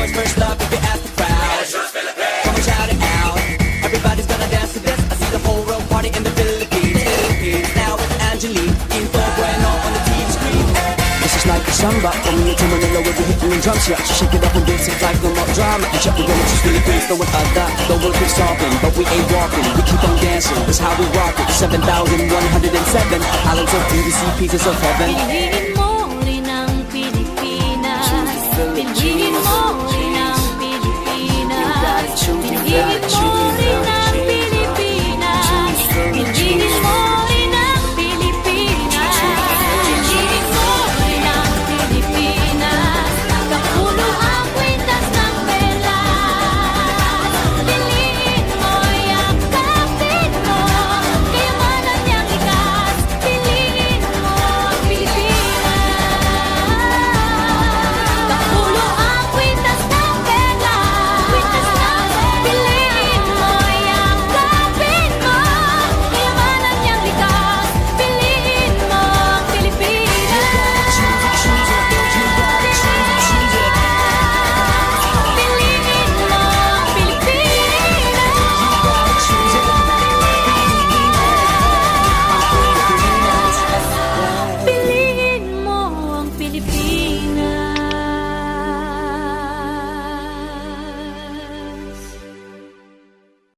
boys first love if you ask the crowd. Come on, shout it out. Everybody's gonna dance to this. I see the whole world party in the Philippines. Now with Angelique, Info Bueno on the TV screen. This is like a samba, coming into Manila with the hitting and drum shot. Shake it up and dance it like no more drama. And shut the door, it's Philippines, throw it out that. The world keeps talking, but we ain't walking. We keep on dancing, that's how we rock it. 7,107 islands of beauty, see pieces of heaven.